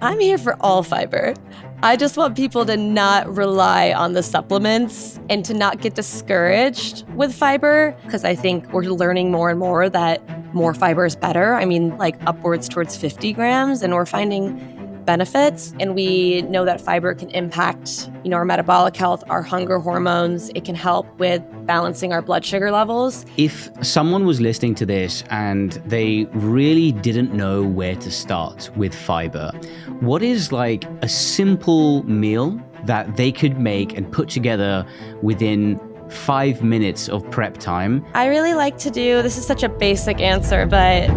I'm here for all fiber. I just want people to not rely on the supplements and to not get discouraged with fiber, because I think we're learning more and more that more fiber is better. I mean, like upwards towards 50 grams, and we're finding benefits. And we know that fiber can impact, our metabolic health, our hunger hormones. It can help with balancing our blood sugar levels. If someone was listening to this and they really didn't know where to start with fiber, what is like a simple meal that they could make and put together within 5 minutes of prep time? I really like to do, this is such a basic answer, but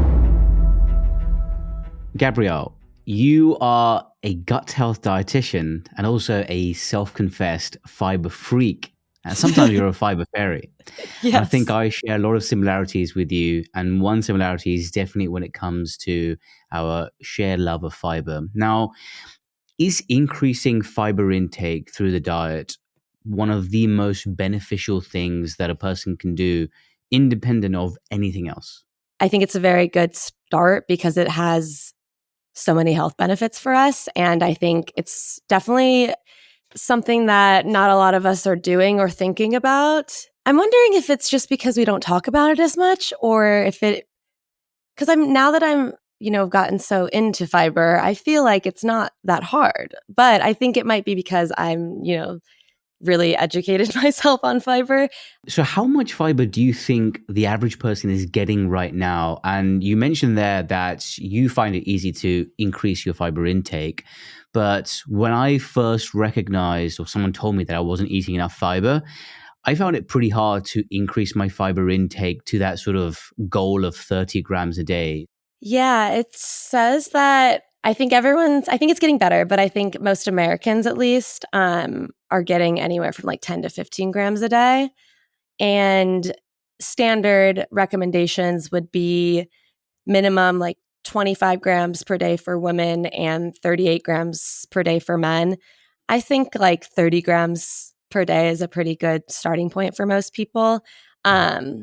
Gabrielle, you are a gut health dietitian and also a self-confessed fiber freak. And sometimes you're a fiber fairy. yes. I think I share a lot of similarities with you. And one similarity is definitely when it comes to our shared love of fiber. Now, is increasing fiber intake through the diet one of the most beneficial things that a person can do independent of anything else? I think it's a very good start because it has so many health benefits for us. And I think it's definitely something that not a lot of us are doing or thinking about. I'm wondering if it's just because we don't talk about it as much, or if because now that I'm, gotten so into fiber, I feel like it's not that hard. But I think it might be because I'm, really educated myself on fiber. So how much fiber do you think the average person is getting right now? And you mentioned there that you find it easy to increase your fiber intake. But when I first recognized, or someone told me that I wasn't eating enough fiber, I found it pretty hard to increase my fiber intake to that sort of goal of 30 grams a day. Yeah, it says that I think it's getting better, but I think most Americans at least are getting anywhere from like 10 to 15 grams a day. And standard recommendations would be minimum like 25 grams per day for women and 38 grams per day for men. I think like 30 grams per day is a pretty good starting point for most people. But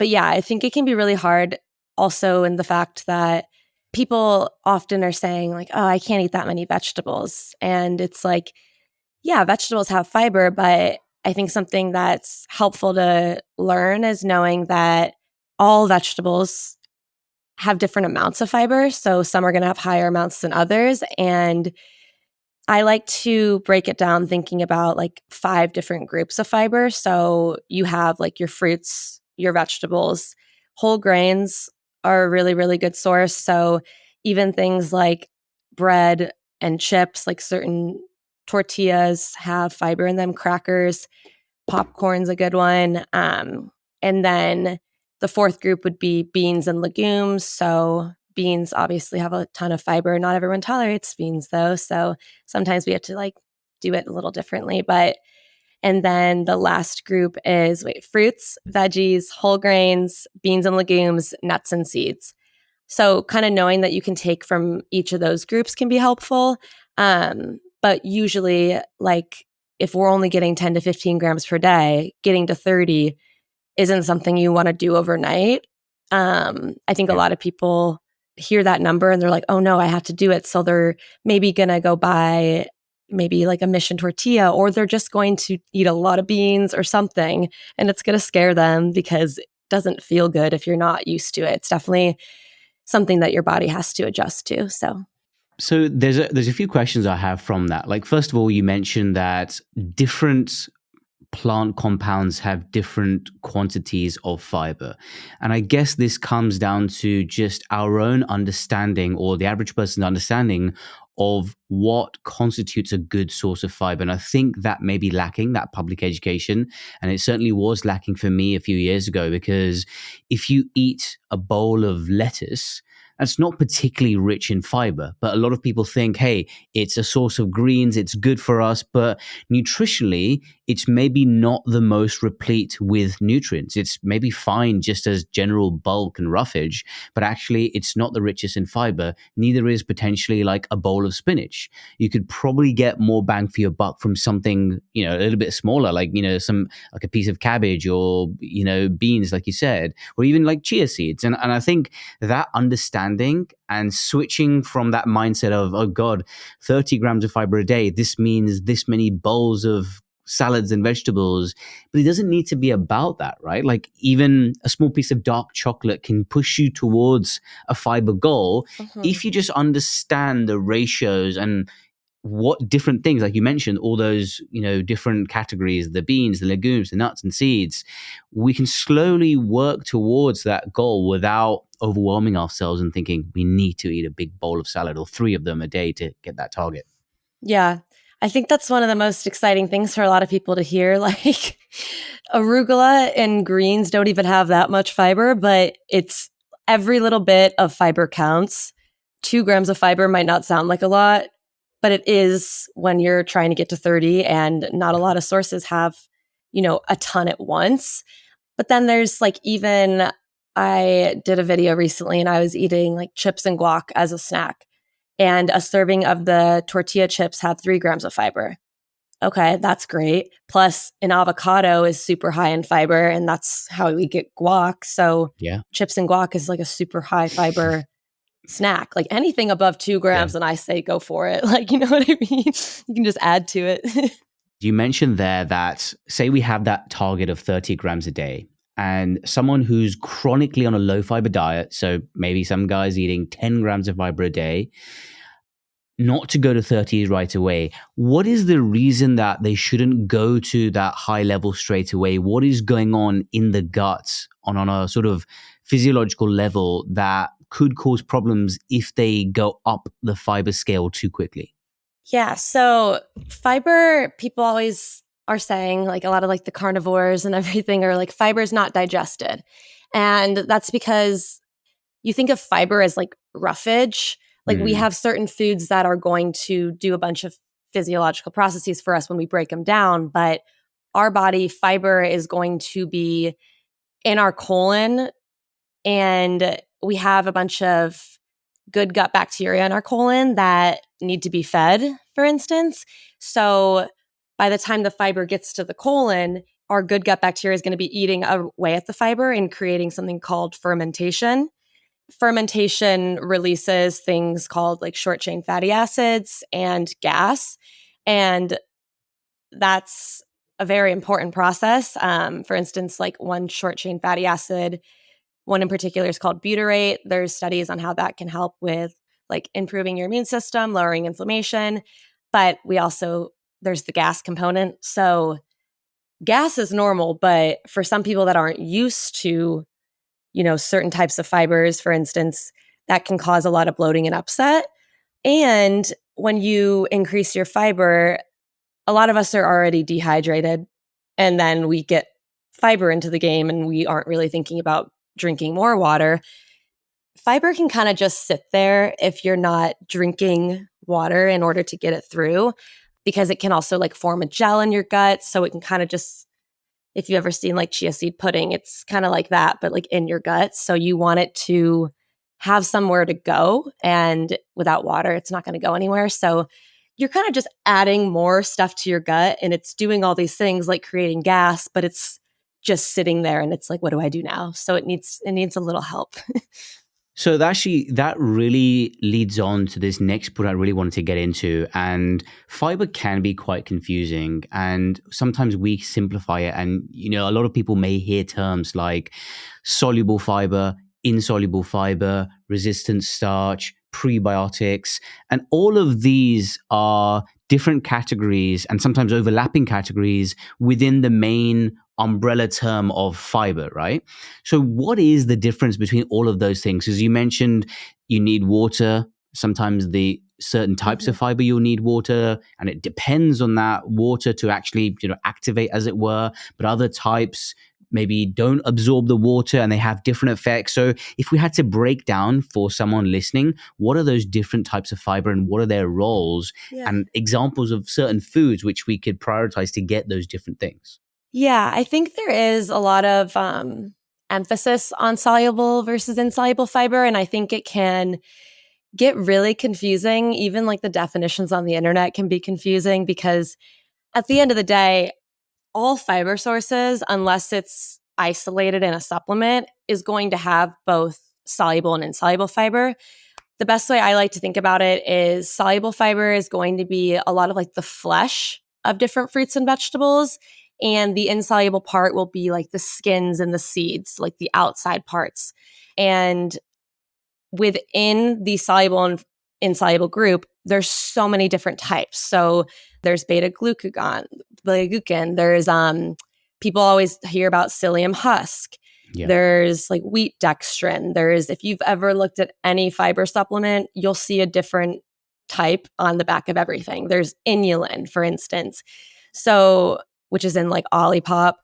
yeah, I think it can be really hard also in the fact that people often are saying like, oh, I can't eat that many vegetables. And it's like, yeah, vegetables have fiber, but I think something that's helpful to learn is knowing that all vegetables have different amounts of fiber. So some are going to have higher amounts than others. And I like to break it down thinking about like 5 different groups of fiber. So you have like your fruits, your vegetables, whole grains are a really, really good source. So even things like bread and chips, like certain tortillas have fiber in them, crackers, popcorn's a good one. And then the 4th group would be beans and legumes. So beans obviously have a ton of fiber. Not everyone tolerates beans though. So sometimes we have to like do it a little differently. And then the last group is fruits, veggies, whole grains, beans and legumes, nuts and seeds. So kind of knowing that you can take from each of those groups can be helpful. But usually, like if we're only getting 10 to 15 grams per day, getting to 30 isn't something you want to do overnight. I think a lot of people hear that number and they're like, oh no, I have to do it. So they're maybe going to go buy maybe like a mission tortilla, or they're just going to eat a lot of beans or something. And it's going to scare them because it doesn't feel good if you're not used to it. It's definitely something that your body has to adjust to. So there's a few questions I have from that. Like, first of all, you mentioned that different plant compounds have different quantities of fiber. And I guess this comes down to just our own understanding, or the average person's understanding of what constitutes a good source of fiber. And I think that may be lacking, that public education. And it certainly was lacking for me a few years ago, because if you eat a bowl of lettuce, that's not particularly rich in fiber, but a lot of people think, hey, it's a source of greens, it's good for us, but nutritionally, it's maybe not the most replete with nutrients. It's maybe fine just as general bulk and roughage, but actually it's not the richest in fiber. Neither is potentially like a bowl of spinach. You could probably get more bang for your buck from something, a little bit smaller, like, some like a piece of cabbage or, beans, like you said, or even like chia seeds. And I think that understanding and switching from that mindset of, oh God, 30 grams of fiber a day, this means this many bowls of salads and vegetables, but it doesn't need to be about that, right? Like even a small piece of dark chocolate can push you towards a fiber goal Mhm. if you just understand the ratios and what different things, like you mentioned, all those, different categories, the beans, the legumes, the nuts and seeds, we can slowly work towards that goal without overwhelming ourselves and thinking we need to eat a big bowl of salad or 3 of them a day to get that target. Yeah. I think that's one of the most exciting things for a lot of people to hear. Like arugula and greens don't even have that much fiber, but it's every little bit of fiber counts. 2 grams of fiber might not sound like a lot, but it is when you're trying to get to 30, and not a lot of sources have, a ton at once. But then there's like, even I did a video recently and I was eating like chips and guac as a snack. And a serving of the tortilla chips had 3 grams of fiber. Okay, that's great. Plus, an avocado is super high in fiber, and that's how we get guac. So, Yeah. chips and guac is like a super high fiber snack. Like anything above 2 grams, Yeah. and I say go for it. Like, you know what I mean? You can just add to it. You mentioned there that, say we have that target of 30 grams a day, and someone who's chronically on a low fiber diet, so maybe some guys eating 10 grams of fiber a day, not to go to 30 right away. What is the reason that they shouldn't go to that high level straight away? What is going on in the gut on a sort of physiological level that could cause problems if they go up the fiber scale too quickly? Yeah. So fiber, people always are saying, like a lot of like the carnivores and everything are like, fiber is not digested. And that's because you think of fiber as like roughage. Like we Mm, have certain foods that are going to do a bunch of physiological processes for us when we break them down. But our body, fiber is going to be in our colon, and we have a bunch of good gut bacteria in our colon that need to be fed, for instance. So by the time the fiber gets to the colon, our good gut bacteria is going to be eating away at the fiber and creating something called fermentation. Fermentation releases things called like short chain fatty acids and gas. And that's a very important process. For instance, like one short chain fatty acid, one in particular is called butyrate. There's studies on how that can help with like improving your immune system, lowering inflammation. But there's the gas component. So gas is normal, but for some people that aren't used to, certain types of fibers, for instance, that can cause a lot of bloating and upset. And when you increase your fiber, a lot of us are already dehydrated, and then we get fiber into the game and we aren't really thinking about drinking more water. Fiber can kind of just sit there if you're not drinking water in order to get it through, because it can also like form a gel in your gut. So it can kind of just, if you've ever seen like chia seed pudding, it's kind of like that, but like in your gut. So you want it to have somewhere to go. And without water, it's not going to go anywhere. So you're kind of just adding more stuff to your gut, and it's doing all these things like creating gas, but it's just sitting there, and it's like, what do I do now? So it needs a little help. So that really leads on to this next point I really wanted to get into. And fiber can be quite confusing, and sometimes we simplify it. And a lot of people may hear terms like soluble fiber, insoluble fiber, resistant starch, prebiotics, and all of these are different categories and sometimes overlapping categories within the main umbrella term of fiber, right? So, what is the difference between all of those things? As you mentioned, you need water. Sometimes the certain types of Mhm. fiber you'll need water, and it depends on that water to actually, activate, as it were. But other types maybe don't absorb the water and they have different effects. So if we had to break down for someone listening, what are those different types of fiber and what are their roles and examples of certain foods which we could prioritize to get those different things? Yeah, I think there is a lot of emphasis on soluble versus insoluble fiber. And I think it can get really confusing. Even like the definitions on the internet can be confusing because at the end of the day, all fiber sources, unless it's isolated in a supplement, is going to have both soluble and insoluble fiber. The best way I like to think about it is soluble fiber is going to be a lot of like the flesh of different fruits and vegetables. And the insoluble part will be like the skins and the seeds, like the outside parts. And within the soluble and insoluble group, there's so many different types. So there's beta glucan. There's people always hear about psyllium husk. Yeah. There's like wheat dextrin. There's, if you've ever looked at any fiber supplement, you'll see a different type on the back of everything. There's inulin, for instance. So, which is in like Olipop.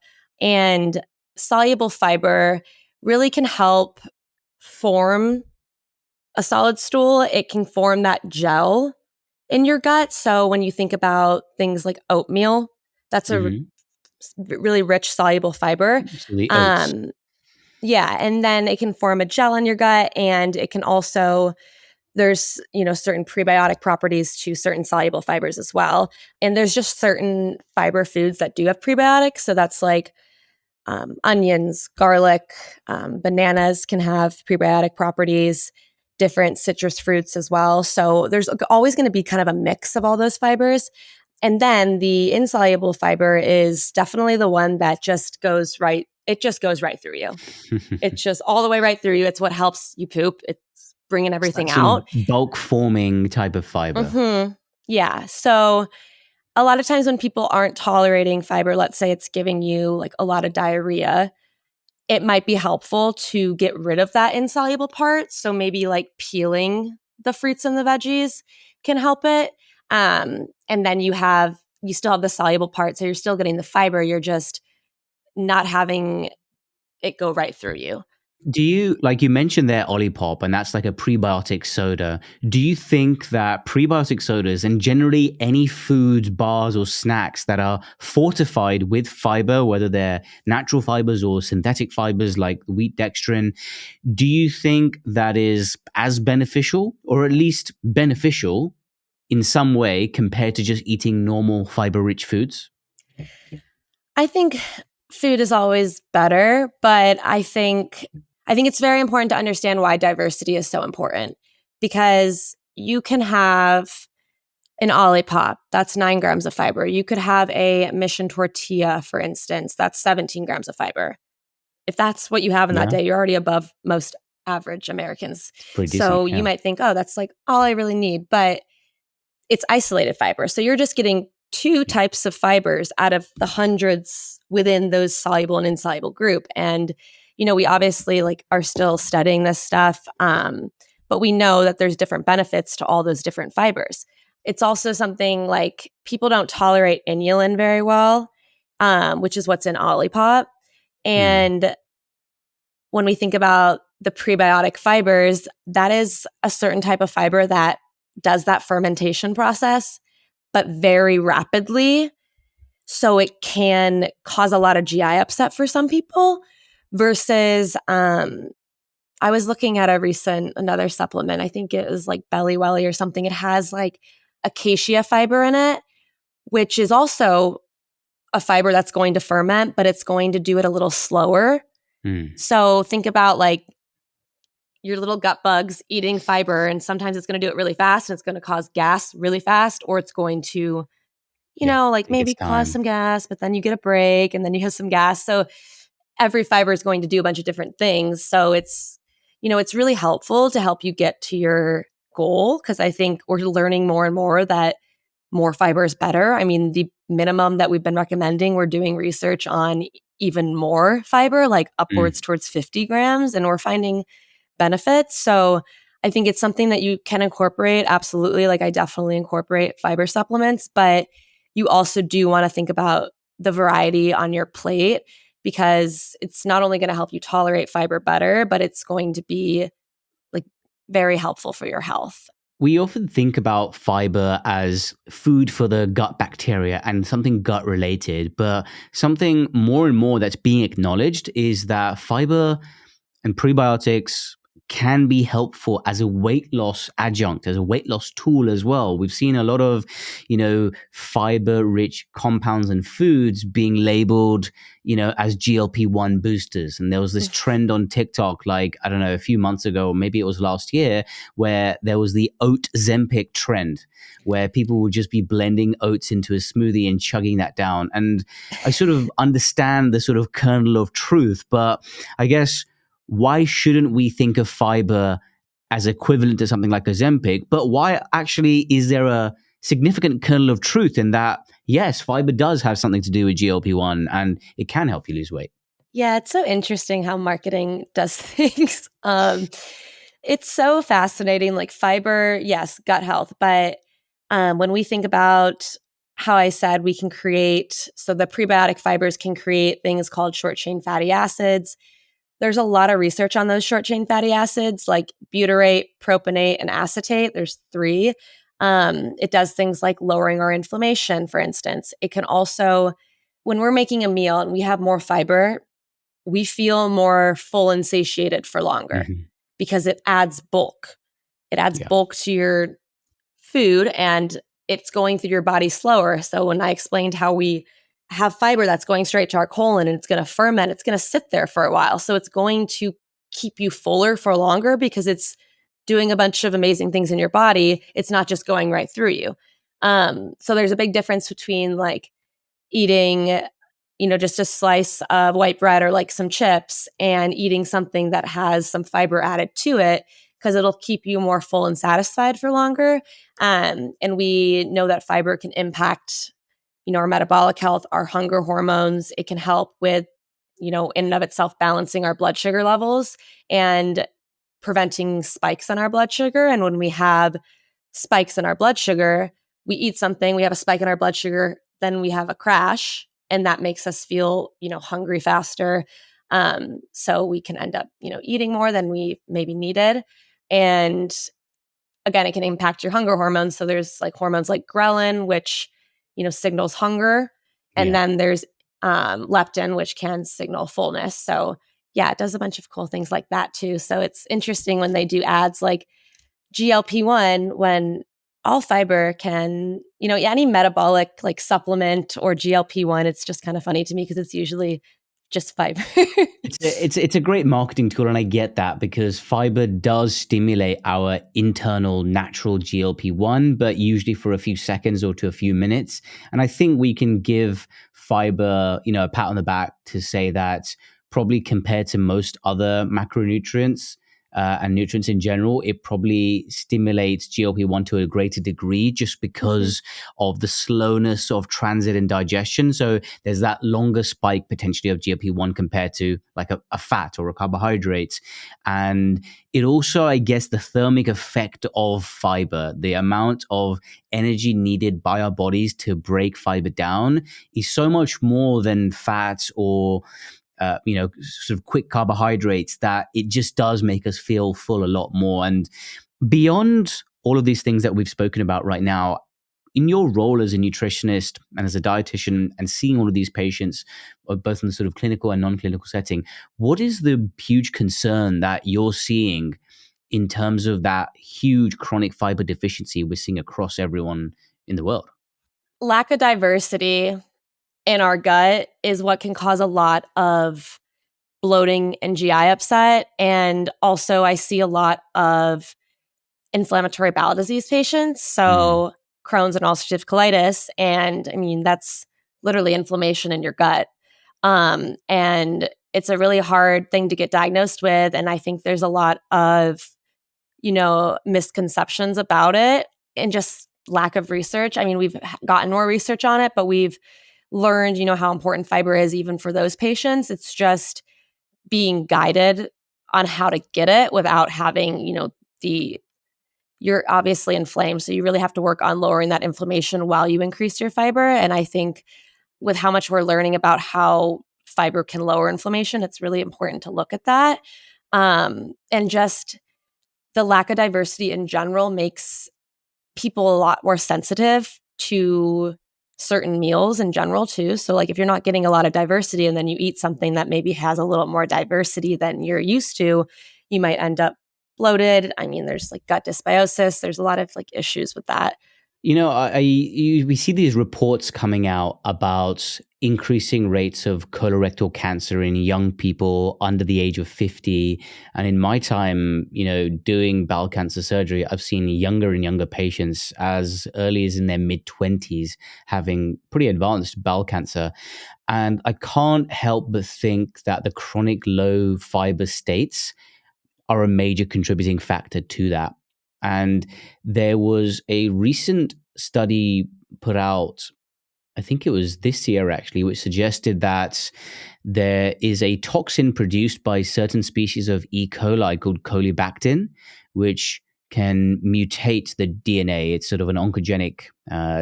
And soluble fiber really can help form a solid stool. It can form that gel in your gut. So when you think about things like oatmeal, that's a really rich soluble fiber. So the oats. Yeah, and then it can form a gel in your gut, and it can also, there's, certain prebiotic properties to certain soluble fibers as well. And there's just certain fiber foods that do have prebiotics. So that's like onions, garlic, bananas can have prebiotic properties, different citrus fruits as well. So there's always going to be kind of a mix of all those fibers. And then the insoluble fiber is definitely the one that just goes right. It just goes right through you. It's just all the way right through you. It's what helps you poop. It's bringing everything like out. Bulk forming type of fiber. Mm-hmm. Yeah. So a lot of times when people aren't tolerating fiber, let's say it's giving you like a lot of diarrhea, it might be helpful to get rid of that insoluble part. So maybe like peeling the fruits and the veggies can help it. And then you still have the soluble part. So you're still getting the fiber. You're just not having it go right through you. Do you, like you mentioned there, Olipop, and that's like a prebiotic soda. Do you think that prebiotic sodas and generally any foods, bars, or snacks that are fortified with fiber, whether they're natural fibers or synthetic fibers like wheat dextrin, do you think that is as beneficial or at least beneficial in some way compared to just eating normal fiber-rich foods? I think food is always better, but I think it's very important to understand why diversity is so important, because you can have an Olipop, that's 9 grams of fiber. You could have a Mission tortilla, for instance, that's 17 grams of fiber. If that's what you have in that day, you're already above most average Americans. Pretty So decent, you might think, oh, that's like all I really need, but it's isolated fiber. So you're just getting 2 types of fibers out of the hundreds within those soluble and insoluble group. And we obviously like are still studying this stuff, but we know that there's different benefits to all those different fibers. It's also something like people don't tolerate inulin very well, which is what's in Olipop. And when we think about the prebiotic fibers, that is a certain type of fiber that does that fermentation process, but very rapidly. So it can cause a lot of GI upset for some people. Versus, I was looking at another supplement. I think it was like Belly Welly or something. It has like acacia fiber in it, which is also a fiber that's going to ferment, but it's going to do it a little slower. So think about like your little gut bugs eating fiber, and sometimes it's going to do it really fast and it's going to cause gas really fast, or it's going to, like maybe cause some gas, but then you get a break and then you have some gas. So every fiber is going to do a bunch of different things. So it's really helpful to help you get to your goal, because I think we're learning more and more that more fiber is better. I mean, the minimum that we've been recommending, we're doing research on even more fiber, like upwards towards 50 grams, and we're finding benefits. So I think it's something that you can incorporate. Absolutely. Like I definitely incorporate fiber supplements, but you also do want to think about the variety on your plate. because it's not only going to help you tolerate fiber better, but it's going to be like very helpful for your health. We often think about fiber as food for the gut bacteria and something gut related, but something more and more that's being acknowledged is that fiber and prebiotics can be helpful as a weight loss adjunct, as a weight loss tool as well. We've seen a lot of, fiber-rich compounds and foods being labeled, as GLP-1 boosters. And there was this trend on TikTok, like, I don't know, a few months ago, or maybe it was last year, where there was the oat Zempic trend, where people would just be blending oats into a smoothie and chugging that down. And I sort of understand the sort of kernel of truth, but I guess, why shouldn't we think of fiber as equivalent to something like Ozempic? But why actually is there a significant kernel of truth in that, yes, fiber does have something to do with GLP-1 and it can help you lose weight? Yeah, it's so interesting how marketing does things. It's so fascinating. Like fiber, yes, gut health. But when we think about how I said we can create, so the prebiotic fibers can create things called short chain fatty acids. There's a lot of research on those short chain fatty acids like butyrate, propionate, and acetate. There's 3. It does things like lowering our inflammation, for instance. It can also, when we're making a meal and we have more fiber, we feel more full and satiated for longer Mm-hmm. because it adds bulk. It adds Yeah. bulk to your food and it's going through your body slower. So when I explained how we have fiber that's going straight to our colon and it's going to ferment, it's going to sit there for a while. So it's going to keep you fuller for longer because it's doing a bunch of amazing things in your body. It's not just going right through you. So there's a big difference between like eating, just a slice of white bread or like some chips and eating something that has some fiber added to it because it'll keep you more full and satisfied for longer. And we know that fiber can impact our metabolic health, our hunger hormones. It can help with, in and of itself, balancing our blood sugar levels and preventing spikes in our blood sugar. And when we have spikes in our blood sugar, we eat something, we have a spike in our blood sugar, then we have a crash, and that makes us feel, hungry faster. So we can end up, eating more than we maybe needed. And again, it can impact your hunger hormones. So there's like hormones like ghrelin, which signals hunger. And Yeah. then there's leptin, which can signal fullness. So yeah, it does a bunch of cool things like that too. So it's interesting when they do ads like GLP-1 when all fiber can, any metabolic like supplement or GLP-1, it's just kind of funny to me because it's usually just fiber. It's a great marketing tool, and I get that because fiber does stimulate our internal natural GLP-1, but usually for a few seconds or to a few minutes. And I think we can give fiber, a pat on the back to say that probably compared to most other macronutrients, and nutrients in general, it probably stimulates GLP-1 to a greater degree just because of the slowness of transit and digestion. So there's that longer spike potentially of GLP-1 compared to like a fat or a carbohydrate. And it also, I guess, the thermic effect of fiber, the amount of energy needed by our bodies to break fiber down is so much more than fats or sort of quick carbohydrates that it just does make us feel full a lot more. And beyond all of these things that we've spoken about right now, in your role as a nutritionist and as a dietitian and seeing all of these patients, both in the sort of clinical and non-clinical setting, what is the huge concern that you're seeing in terms of that huge chronic fiber deficiency we're seeing across everyone in the world? Lack of diversity in our gut is what can cause a lot of bloating and GI upset. And also, I see a lot of inflammatory bowel disease patients. So, Crohn's and ulcerative colitis. And I mean, that's literally inflammation in your gut. And it's a really hard thing to get diagnosed with. And I think there's a lot of, misconceptions about it and just lack of research. I mean, we've gotten more research on it, but we've learned, how important fiber is even for those patients. It's just being guided on how to get it without having, you're obviously inflamed. So you really have to work on lowering that inflammation while you increase your fiber. And I think with how much we're learning about how fiber can lower inflammation. It's really important to look at that. And just the lack of diversity in general makes people a lot more sensitive to certain meals in general too. So like if you're not getting a lot of diversity and then you eat something that maybe has a little more diversity than you're used to, you might end up bloated. I mean, there's like gut dysbiosis. There's a lot of like issues with that. You know, we see these reports coming out about increasing rates of colorectal cancer in young people under the age of 50. And in my time, doing bowel cancer surgery, I've seen younger and younger patients as early as in their mid-20s having pretty advanced bowel cancer. And I can't help but think that the chronic low fiber states are a major contributing factor to that. And there was a recent study put out, I think it was this year actually, which suggested that there is a toxin produced by certain species of E. coli called colibactin, which can mutate the DNA. It's sort of an oncogenic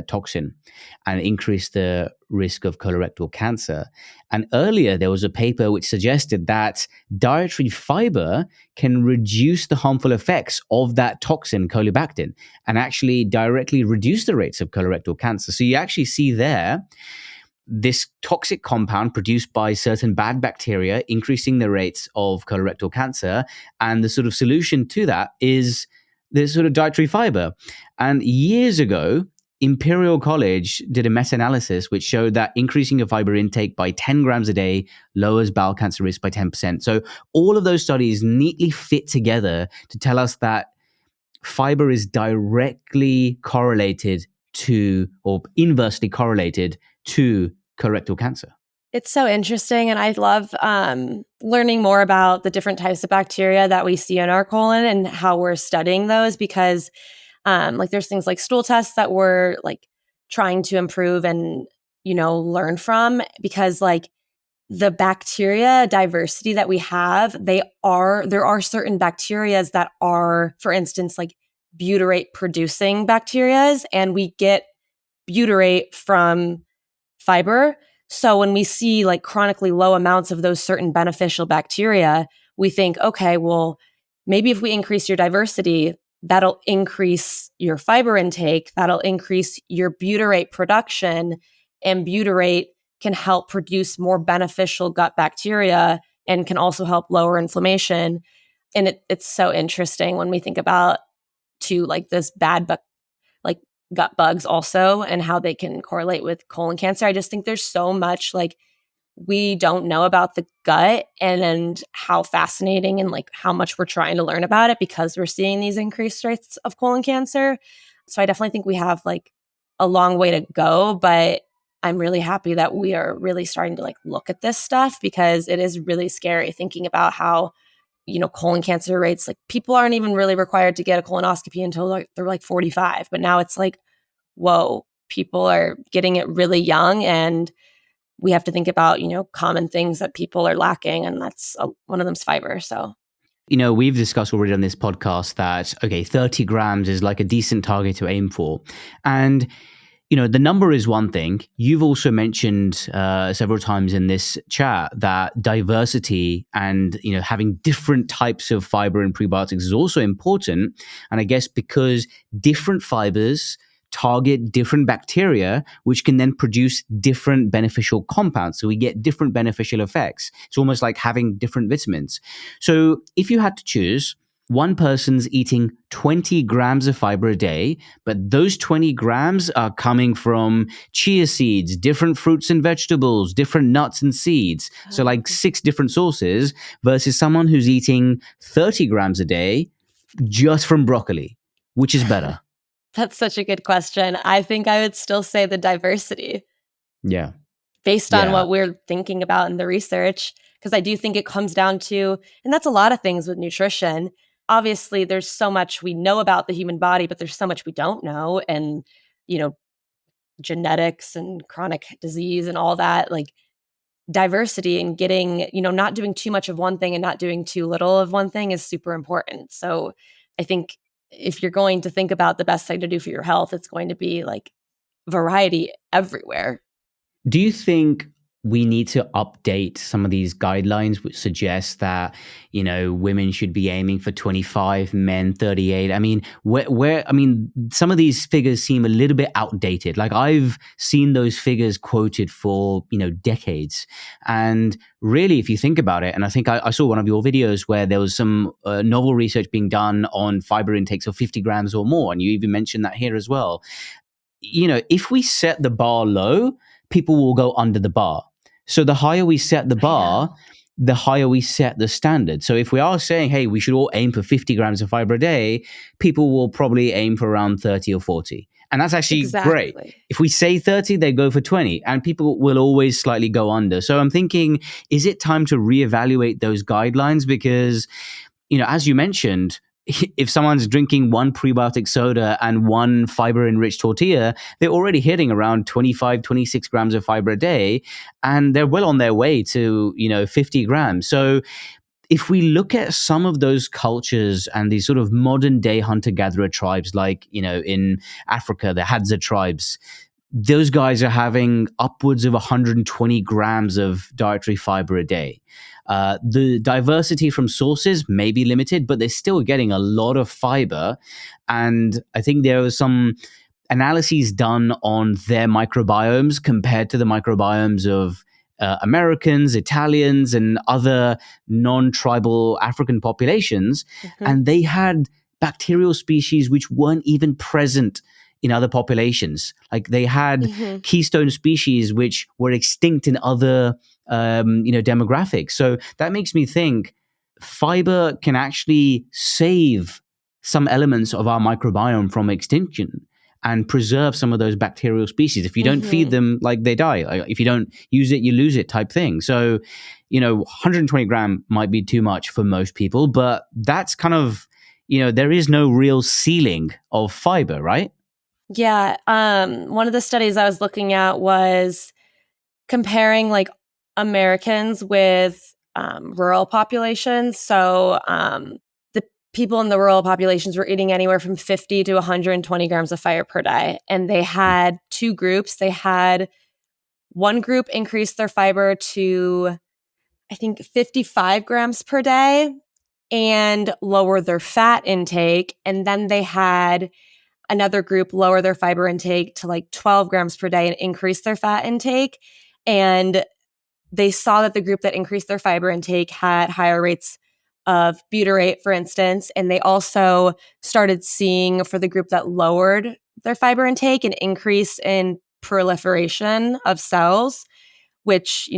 toxin and increase the risk of colorectal cancer. And earlier, there was a paper which suggested that dietary fiber can reduce the harmful effects of that toxin, colibactin, and actually directly reduce the rates of colorectal cancer. So you actually see there this toxic compound produced by certain bad bacteria increasing the rates of colorectal cancer. And the sort of solution to that is this sort of dietary fiber. And years ago, Imperial College did a meta-analysis which showed that increasing your fiber intake by 10 grams a day lowers bowel cancer risk by 10%. So all of those studies neatly fit together to tell us that fiber is directly correlated to, or inversely correlated to, colorectal cancer. It's so interesting. And I love learning more about the different types of bacteria that we see in our colon and how we're studying those, because like there's things like stool tests that we're like trying to improve and, learn from, because like the bacteria diversity that we have, there are certain bacterias that are, for instance, like butyrate producing bacterias, and we get butyrate from fiber. So when we see like chronically low amounts of those certain beneficial bacteria, we think, okay, well, maybe if we increase your diversity, that'll increase your fiber intake, that'll increase your butyrate production, and butyrate can help produce more beneficial gut bacteria and can also help lower inflammation. And it's so interesting when we think about too, like this like gut bugs also, and how they can correlate with colon cancer. I just think there's so much like we don't know about the gut, and how fascinating and like how much we're trying to learn about it because we're seeing these increased rates of colon cancer. So I definitely think we have like a long way to go, but I'm really happy that we are really starting to like look at this stuff, because it is really scary thinking about how, colon cancer rates, like people aren't even really required to get a colonoscopy until like they're like 45. But now it's like, whoa, people are getting it really young, and we have to think about, common things that people are lacking. And that's one of them's fiber. So, we've discussed already on this podcast that, okay, 30 grams is like a decent target to aim for. And the number is one thing. You've also mentioned several times in this chat that diversity and, having different types of fiber and prebiotics is also important. And I guess because different fibers target different bacteria, which can then produce different beneficial compounds. So we get different beneficial effects. It's almost like having different vitamins. So if you had to choose, one person's eating 20 grams of fiber a day, but those 20 grams are coming from chia seeds, different fruits and vegetables, different nuts and seeds. So like 6 different sources, versus someone who's eating 30 grams a day just from broccoli. Which is better? That's such a good question. I think I would still say the diversity. Yeah. Based on what we're thinking about in the research, because I do think it comes down to, and that's a lot of things with nutrition. Obviously, there's so much we know about the human body, but there's so much we don't know. And, genetics and chronic disease and all that, like diversity and getting, not doing too much of one thing and not doing too little of one thing is super important. So I think if you're going to think about the best thing to do for your health, it's going to be like variety everywhere. Do you think we need to update some of these guidelines, which suggest that, women should be aiming for 25, men 38. I mean, some of these figures seem a little bit outdated. Like, I've seen those figures quoted for, decades. And really, if you think about it, and I think I saw one of your videos where there was some novel research being done on fiber intakes of 50 grams or more. And you even mentioned that here as well. If we set the bar low, people will go under the bar. So the higher we set the bar, the higher we set the standard. So if we are saying, hey, we should all aim for 50 grams of fiber a day, people will probably aim for around 30 or 40. And that's actually great. If we say 30, they go for 20, and people will always slightly go under. So I'm thinking, is it time to reevaluate those guidelines? Because, as you mentioned, if someone's drinking one prebiotic soda and one fiber-enriched tortilla, they're already hitting around 25, 26 grams of fiber a day, and they're well on their way to, 50 grams. So if we look at some of those cultures and these sort of modern day hunter-gatherer tribes, like, in Africa, the Hadza tribes, those guys are having upwards of 120 grams of dietary fiber a day. The diversity from sources may be limited, but they're still getting a lot of fiber. And I think there was some analyses done on their microbiomes compared to the microbiomes of Americans, Italians, and other non-tribal African populations. Mm-hmm. And they had bacterial species which weren't even present in other populations. Like, they had keystone species which were extinct in other demographics. So that makes me think fiber can actually save some elements of our microbiome from extinction and preserve some of those bacterial species. If you don't feed them, like, they die. Like, if you don't use it, you lose it type thing. So, 120 gram might be too much for most people, but that's kind of, there is no real ceiling of fiber, right? Yeah. One of the studies I was looking at was comparing like Americans with rural populations. So the people in the rural populations were eating anywhere from 50 to 120 grams of fiber per day. And they had two groups. They had one group increase their fiber to, I think, 55 grams per day and lower their fat intake. And then they had another group lower their fiber intake to like 12 grams per day and increase their fat intake. And they saw that the group that increased their fiber intake had higher rates of butyrate, for instance. And they also started seeing, for the group that lowered their fiber intake, an increase in proliferation of cells, which,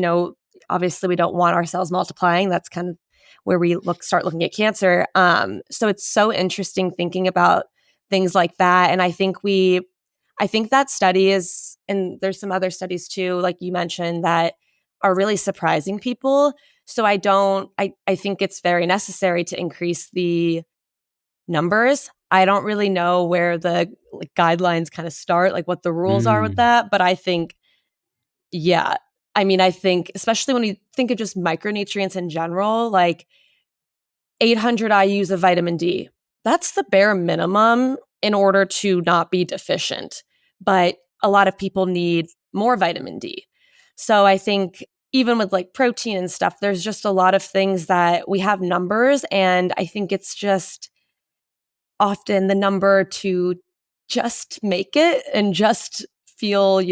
obviously we don't want our cells multiplying. That's kind of where we start looking at cancer. So it's so interesting thinking about things like that. And I think that study is, and there's some other studies too, like you mentioned, that are really surprising people. So I think it's very necessary to increase the numbers. I don't really know where the guidelines kind of start, like what the rules are with that. But I think, I think especially when you think of just micronutrients in general, like 800 IUs of vitamin D, that's the bare minimum in order to not be deficient. But a lot of people need more vitamin D. So I think even with like protein and stuff, there's just a lot of things that we have numbers. And I think it's just often the number to just make it and just feel,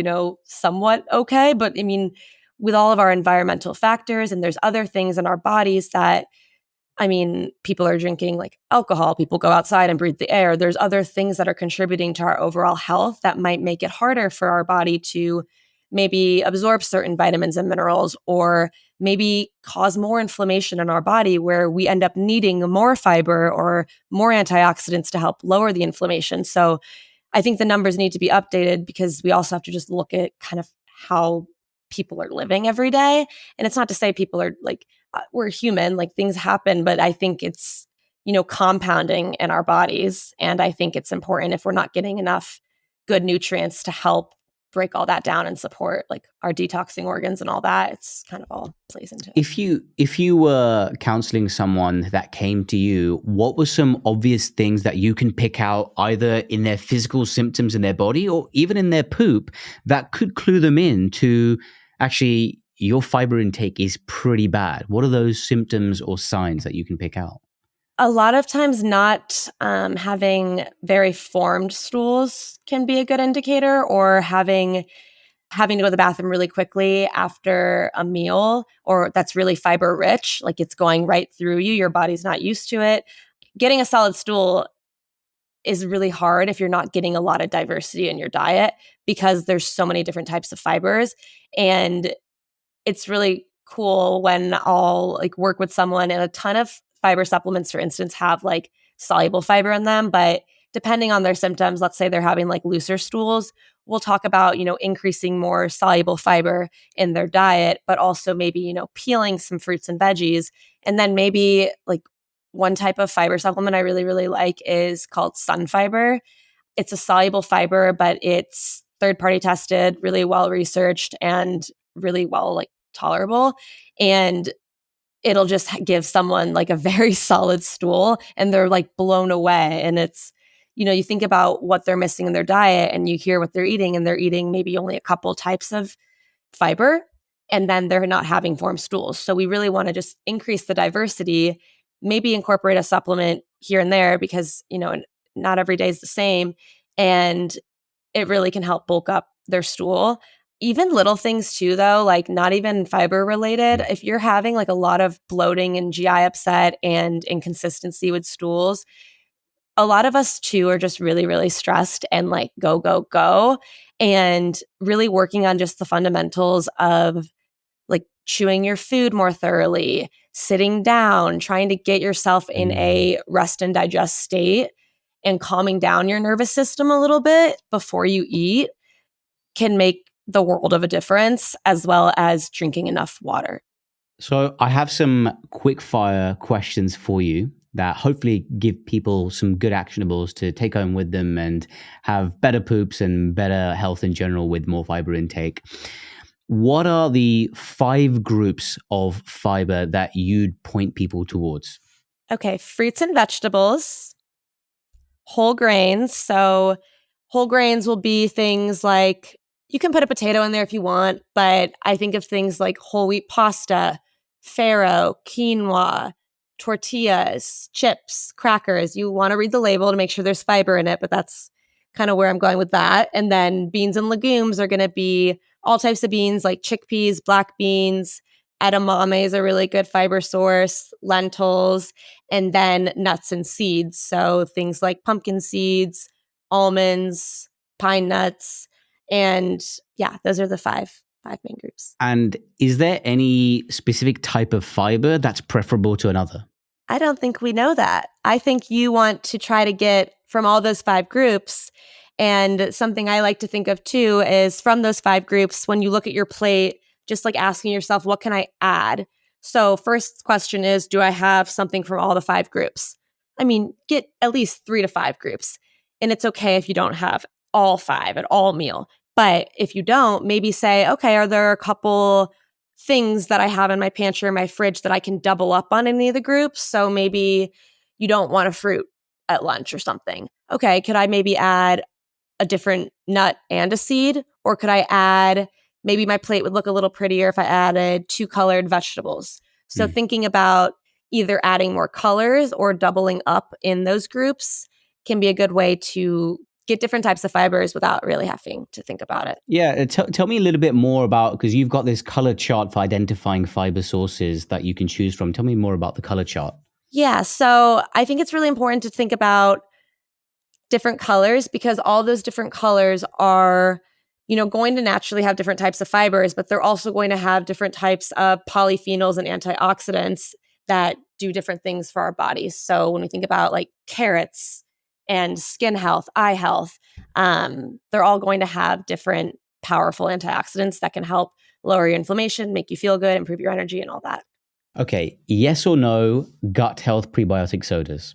somewhat okay. But I mean, with all of our environmental factors, and there's other things in our bodies that, people are drinking like alcohol, people go outside and breathe the air. There's other things that are contributing to our overall health that might make it harder for our body to maybe absorb certain vitamins and minerals, or maybe cause more inflammation in our body where we end up needing more fiber or more antioxidants to help lower the inflammation. So I think the numbers need to be updated, because we also have to just look at kind of how people are living every day. And it's not to say people are like, we're human, like things happen, but I think it's, compounding in our bodies. And I think it's important, if we're not getting enough good nutrients to help break all that down and support like our detoxing organs and all that, it's kind of all plays into it. If you were counseling someone that came to you, what were some obvious things that you can pick out, either in their physical symptoms in their body or even in their poop, that could clue them in to actually, your fiber intake is pretty bad. What are those symptoms or signs that you can pick out? A lot of times not having very formed stools can be a good indicator, or having to go to the bathroom really quickly after a meal, or that's really fiber rich, like it's going right through you, your body's not used to it. Getting a solid stool is really hard if you're not getting a lot of diversity in your diet, because there's so many different types of fibers. And it's really cool when I'll like work with someone, and a ton of fiber supplements, for instance, have like soluble fiber in them. But depending on their symptoms, let's say they're having like looser stools, we'll talk about, increasing more soluble fiber in their diet, but also maybe, peeling some fruits and veggies. And then maybe like one type of fiber supplement I really, really like is called sun fiber. It's a soluble fiber, but it's third party tested, really well researched, and really well like tolerable. And it'll just give someone like a very solid stool, and they're like blown away. And it's, you think about what they're missing in their diet, and you hear what they're eating, and they're eating maybe only a couple types of fiber, and then they're not having formed stools. So we really want to just increase the diversity, maybe incorporate a supplement here and there, because, not every day is the same. And it really can help bulk up their stool. Even little things too, though, like not even fiber related. If you're having like a lot of bloating and GI upset and inconsistency with stools, a lot of us too are just really, really stressed and like go, go, go. And really working on just the fundamentals of like chewing your food more thoroughly, sitting down, trying to get yourself in a rest and digest state, and calming down your nervous system a little bit before you eat can make the world of a difference, as well as drinking enough water. So I have some quick fire questions for you that hopefully give people some good actionables to take home with them and have better poops and better health in general with more fiber intake. What are the 5 groups of fiber that you'd point people towards? Okay, fruits and vegetables, whole grains. So whole grains will be things like, you can put a potato in there if you want, but I think of things like whole wheat pasta, farro, quinoa, tortillas, chips, crackers. You want to read the label to make sure there's fiber in it, but that's kind of where I'm going with that. And then beans and legumes are going to be all types of beans like chickpeas, black beans, edamame is a really good fiber source, lentils, and then nuts and seeds. So things like pumpkin seeds, almonds, pine nuts, and yeah, those are the five main groups. And is there any specific type of fiber that's preferable to another? I don't think we know that. I think you want to try to get from all those 5 groups. And something I like to think of too is from those 5 groups, when you look at your plate, just like asking yourself, what can I add? So first question is, do I have something from all the 5 groups? I mean, get at least 3 to 5 groups. And it's okay if you don't have all 5 at all meal. But if you don't, maybe say, okay, are there a couple things that I have in my pantry or my fridge that I can double up on any of the groups? So maybe you don't want a fruit at lunch or something. Okay, could I maybe add a different nut and a seed? Or could I add, maybe my plate would look a little prettier if I added 2 colored vegetables. So thinking about either adding more colors or doubling up in those groups can be a good way to get different types of fibers without really having to think about it. Yeah, tell me a little bit more about, because you've got this color chart for identifying fiber sources that you can choose from. Tell me more about the color chart. Yeah, so I think it's really important to think about different colors, because all those different colors are, going to naturally have different types of fibers, but they're also going to have different types of polyphenols and antioxidants that do different things for our bodies. So when we think about like carrots and skin health, eye health, they're all going to have different powerful antioxidants that can help lower your inflammation, make you feel good, improve your energy, and all that. Okay, yes or no, gut health prebiotic sodas?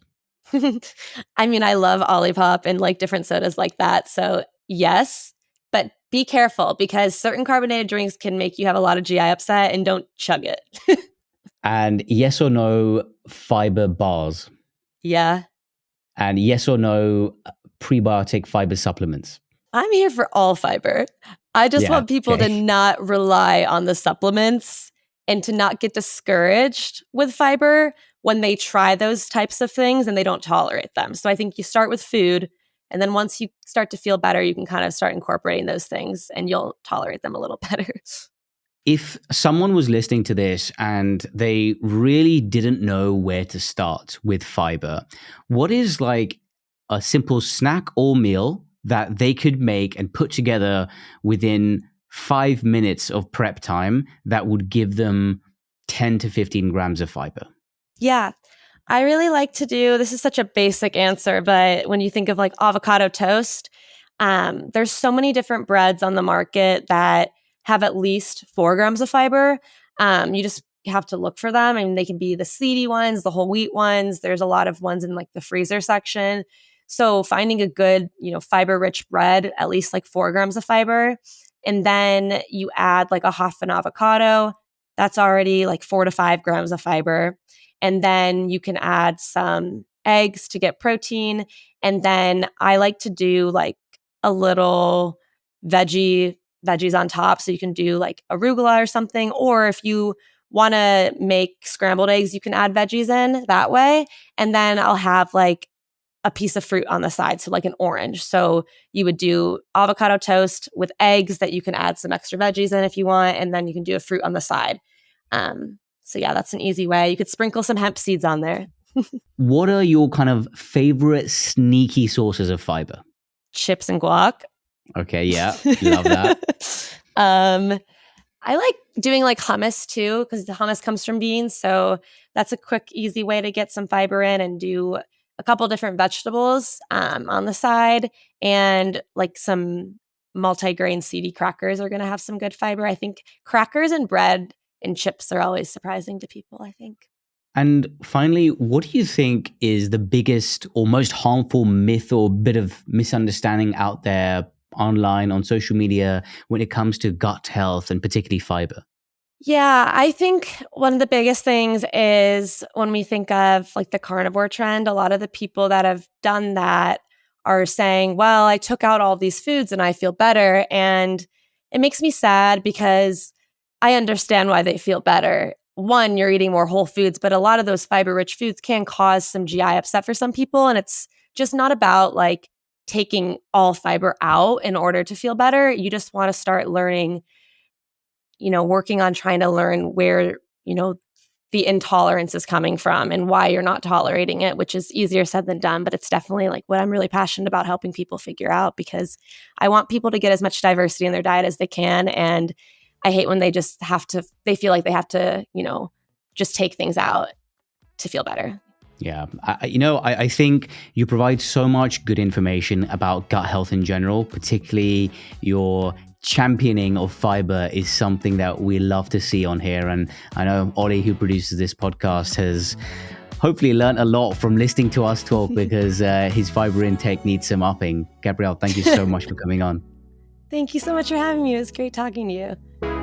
I mean, I love Olipop and like different sodas like that. So yes, but be careful, because certain carbonated drinks can make you have a lot of GI upset, and don't chug it. And yes or no, fiber bars? Yeah. And yes or no, prebiotic fiber supplements? I'm here for all fiber. I just Yeah. want people to Okay. not rely on the supplements and to not get discouraged with fiber when they try those types of things and they don't tolerate them. So I think you start with food, and then once you start to feel better, you can kind of start incorporating those things and you'll tolerate them a little better. If someone was listening to this and they really didn't know where to start with fiber, what is like a simple snack or meal that they could make and put together within 5 minutes of prep time that would give them 10 to 15 grams of fiber? Yeah. I really like to do this is such a basic answer, but when you think of like avocado toast, there's so many different breads on the market that have at least 4 grams of fiber. You just have to look for them. I mean, they can be the seedy ones, the whole wheat ones. There's a lot of ones in like the freezer section. So finding a good, fiber-rich bread, at least like 4 grams of fiber, and then you add like a half an avocado. That's already like 4 to 5 grams of fiber. And then you can add some eggs to get protein. And then I like to do like a little veggies on top. So you can do like arugula or something. Or if you want to make scrambled eggs, you can add veggies in that way. And then I'll have like a piece of fruit on the side. So like an orange. So you would do avocado toast with eggs that you can add some extra veggies in if you want. And then you can do a fruit on the side. So yeah, that's an easy way. You could sprinkle some hemp seeds on there. What are your kind of favorite sneaky sources of fiber? Chips and guac. Okay, yeah, love that. I like doing like hummus too, because the hummus comes from beans. So that's a quick, easy way to get some fiber in and do a couple different vegetables on the side. And like some multi-grain seedy crackers are going to have some good fiber. I think crackers and bread and chips are always surprising to people, I think. And finally, what do you think is the biggest or most harmful myth or bit of misunderstanding out there online on social media when it comes to gut health and particularly fiber? Yeah, I think one of the biggest things is when we think of like the carnivore trend, a lot of the people that have done that are saying, well, I took out all these foods and I feel better. And it makes me sad because I understand why they feel better. One, you're eating more whole foods, but a lot of those fiber rich foods can cause some GI upset for some people. And it's just not about like taking all fiber out in order to feel better. You just want to start learning, working on trying to learn where, the intolerance is coming from and why you're not tolerating it, which is easier said than done. But it's definitely like what I'm really passionate about helping people figure out, because I want people to get as much diversity in their diet as they can. And I hate when they just they feel like they have to, just take things out to feel better. Yeah. I think you provide so much good information about gut health in general, particularly your championing of fiber is something that we love to see on here. And I know Ollie, who produces this podcast, has hopefully learned a lot from listening to us talk because his fiber intake needs some upping. Gabrielle, thank you so much for coming on. Thank you so much for having me. It was great talking to you.